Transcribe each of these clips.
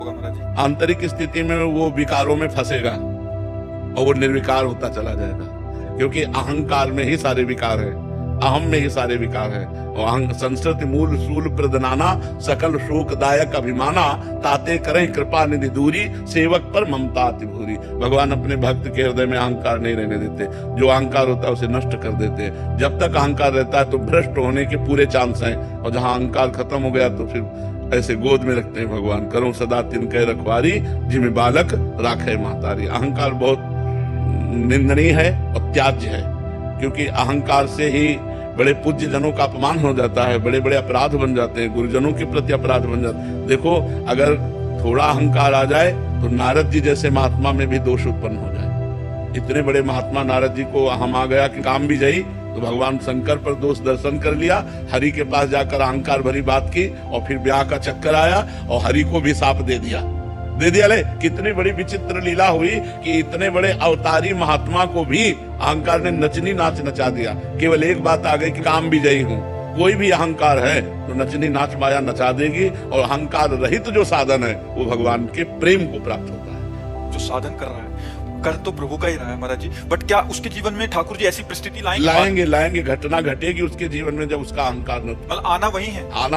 होगा महाराज जी? आंतरिक स्थिति में वो विकारों में फंसेगा और वो निर्विकार होता चला जाएगा, क्योंकि अहंकार में ही सारे विकार है, अहम में ही सारे विकार है। और संस्कृति मूल सूल प्रदनाना सकल शोकदायक अभिमाना ताते करें कृपा निधि दूरी सेवक पर ममता अति भूरी। भगवान अपने भक्त के हृदय में अहंकार नहीं रहने देते, जो अहंकार होता है उसे नष्ट कर देते हैं। जब तक अहंकार रहता है तो भ्रष्ट होने के पूरे चांस हैं, और जहां अहंकार खत्म हो गया तो फिर ऐसे गोद में रखते हैं भगवान, करो सदा तिनके रखवारी जिम्मे बालक राखे महतारी। अहंकार बहुत निंदनीय है और त्याज्य है, क्योंकि अहंकार से ही बड़े पूज्य जनों का अपमान हो जाता है, बड़े बड़े अपराध बन जाते हैं, गुरुजनों के प्रति अपराध बन जाते हैं। देखो, अगर थोड़ा अहंकार आ जाए तो नारद जी जैसे महात्मा में भी दोष उत्पन्न हो जाए। इतने बड़े महात्मा नारद जी को हम आ गया कि काम भी जाई, तो भगवान शंकर पर दोष दर्शन कर लिया, हरि के पास जाकर अहंकार भरी बात की, और फिर ब्याह का चक्कर आया और हरि को भी साप दे दिया। ले कितनी बड़ी विचित्र लीला हुई कि इतने बड़े अवतारी महात्मा को भी अहंकार ने नचनी नाच नचा दिया। केवल एक बात आ गई कि काम भी जयी हूं। कोई भी अहंकार है तो नचनी नाच माया नचा देगी, और अहंकार रहित जो साधन है वो भगवान के प्रेम को प्राप्त होता है। जो साधन कर रहा है कर तो प्रभु का ही रहा है महाराज जी, बट क्या उसके जीवन में ठाकुर जी ऐसी परिस्थिति लाएंगे घटना घटेगी उसके जीवन में जब उसका अहंकार न, मतलब आना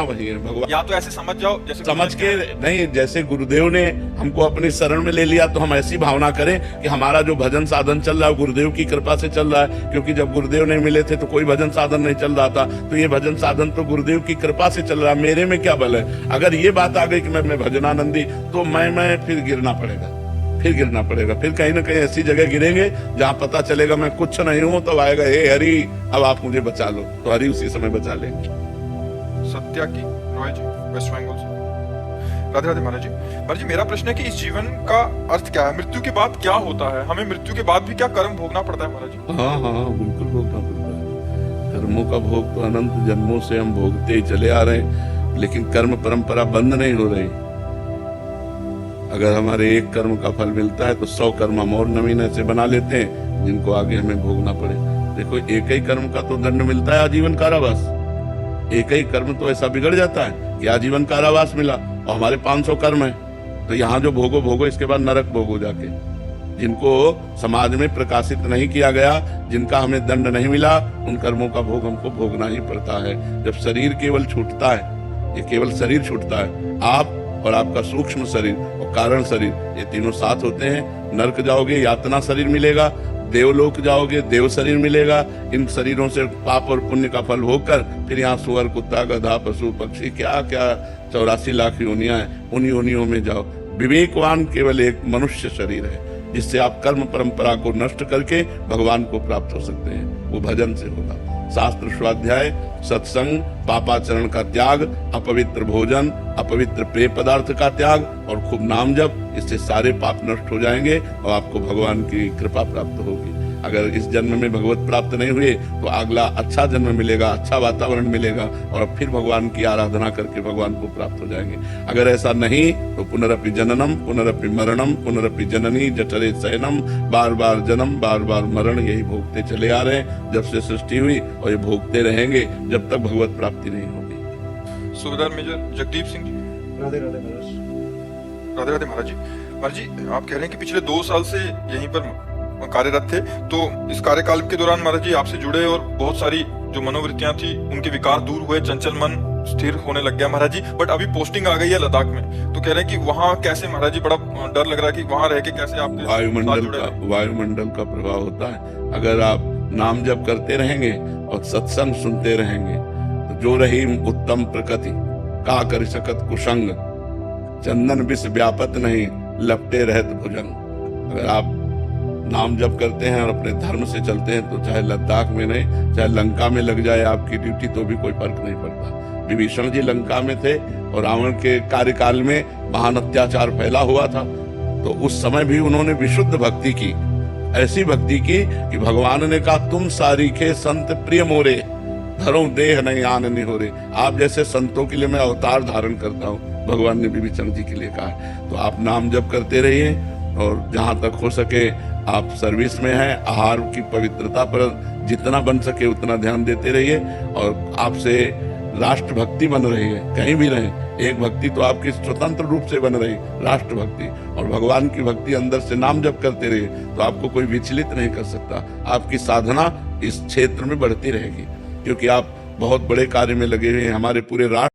वही है भगवान। या तो ऐसे समझ जाओ, जैसे समझ के नहीं, जैसे गुरुदेव ने हमको अपनी शरण में ले लिया तो हम ऐसी भावना करें कि हमारा जो भजन साधन चल रहा है गुरुदेव की कृपा से चल रहा है, क्योंकि जब गुरुदेव नहीं मिले थे तो कोई भजन साधन नहीं चल रहा था, तो ये भजन साधन तो गुरुदेव की कृपा से चल रहा है, मेरे में क्या बल है। अगर ये बात आ गई कि मैं भजनानंदी, तो मैं फिर गिरना पड़ेगा, फिर कहीं ना कहीं ऐसी जगह गिरेंगे जहां पता चलेगा मैं कुछ नहीं हूं, तो आएगा हे हरि अब आप मुझे बचा लो, तो हरि उसी समय बचा लेंगे। सत्या की रॉय जी, वेस्ट बंगाल से। राधे राधे महाराज जी। महाराज जी, मेरा प्रश्न है कि इस जीवन का अर्थ क्या है, मृत्यु के बाद क्या होता है, हमें मृत्यु के बाद भी क्या कर्म भोगना पड़ता है महाराज जी? हाँ बिल्कुल भोगना पड़ता है। कर्मों का भोग तो अनंत जन्मों से हम भोगते ही चले आ रहे हैं, लेकिन कर्म परंपरा बंद नहीं हो रही। अगर हमारे एक कर्म का फल मिलता है तो 100 कर्म हम और नवीन से बना लेते हैं, जिनको आगे हमें भोगना पड़े। देखो, एक ही कर्म का तो दंड मिलता है आजीवन कारावास। एक ही कर्म तो ऐसा बिगड़ जाता है कि आजीवन कारावास मिला, और हमारे 500 कर्म है, तो यहाँ जो भोगो इसके बाद नरक भोगो जाके। जिनको समाज में प्रकाशित नहीं किया गया, जिनका हमें दंड नहीं मिला, उन कर्मों का भोग हमको भोगना ही पड़ता है। जब शरीर केवल छूटता है, ये केवल शरीर छूटता है, आप और आपका सूक्ष्म शरीर और कारण शरीर, ये तीनों साथ होते हैं। नरक जाओगे यातना शरीर मिलेगा, देवलोक जाओगे देव शरीर मिलेगा। इन शरीरों से पाप और पुण्य का फल होकर फिर यहाँ सुअर, कुत्ता, गधा, पशु, पक्षी, क्या क्या 84 लाख योनियां हैं, उन योनियों में जाओ। विवेकवान केवल एक मनुष्य शरीर है, जिससे आप कर्म परंपरा को नष्ट करके भगवान को प्राप्त हो सकते हैं। वो भजन से होगा। शास्त्र स्वाध्याय, सत्संग, पापाचरण का त्याग, अपवित्र भोजन, अपवित्र पेय पदार्थ का त्याग और खूब नाम जप, इससे सारे पाप नष्ट हो जाएंगे और आपको भगवान की कृपा प्राप्त होगी। अगर इस जन्म में भगवत प्राप्त नहीं हुए तो अगला अच्छा जन्म मिलेगा, अच्छा वातावरण मिलेगा, और फिर भगवान की आराधना करके भगवान को प्राप्त हो जाएंगे। अगर ऐसा नहीं तो पुनरपि जननम पुनरपि मरणम पुनरपि जननी जठरे शयनम, बार बार जन्म बार बार मरण, यही भोगते चले आ रहे हैं जब से सृष्टि हुई, और ये भोगते रहेंगे जब तक भगवत प्राप्ति नहीं होगी। सूबेदार मेजर जगदीप सिंह जी। राधे राधे महाराज। राधे राधे महाराज जी। महाराज जी, आप कह रहे हैं कि पिछले 2 साल से यहीं पर कार्यरत थे, तो इस कार्यकाल के दौरान महाराज जी आपसे जुड़े और बहुत सारी जो मनोवृत्तियां थी उनके विकार दूर हुए, चंचल मन स्थिर होने लग गया महाराज जी। बट अभी पोस्टिंग आ गई है लद्दाख में, तो कह रहे हैं कि वहाँ कैसे महाराज जी, बड़ा डर लग रहा है कि वहाँ रह के कैसे आपके वायुमंडल का प्रभाव होता है। अगर आप नाम जप करते रहेंगे और सत्संग सुनते रहेंगे तो जो रही उत्तम प्रकृति का कर सकत कुसंग, चंदन विष व्यापत नहीं लपटे रहत भुजंग। अगर आप नाम जप करते हैं और अपने धर्म से चलते हैं तो चाहे लद्दाख में नहीं, चाहे लंका में लग जाए आपकी ड्यूटी, तो भी कोई फर्क नहीं पड़ता। विभीषण जी लंका में थे और रावण के कार्यकाल में महान अत्याचार फैला हुआ था, तो उस समय भी उन्होंने विशुद्ध भक्ति की, ऐसी भक्ति की कि भगवान ने कहा तुम सारीखे संत प्रिय मोरे, धरो देह नहीं आन नहीं हो रे। आप जैसे संतों के लिए मैं अवतार धारण करता हूँ, भगवान ने विभीषण जी के लिए कहा है। तो आप नाम जप करते रहिए, और जहां तक हो सके आप सर्विस में हैं, आहार की पवित्रता पर जितना बन सके उतना ध्यान देते रहिए। और आपसे राष्ट्रभक्ति बन रही है। कहीं भी रहें, एक भक्ति तो आपकी स्वतंत्र रूप से बन रही, राष्ट्रभक्ति, और भगवान की भक्ति अंदर से नाम जप करते रहिए तो आपको कोई विचलित नहीं कर सकता। आपकी साधना इस क्षेत्र में बढ़ती रहेगी, क्योंकि आप बहुत बड़े कार्य में लगे हुए हैं। हमारे पूरे राष्ट्र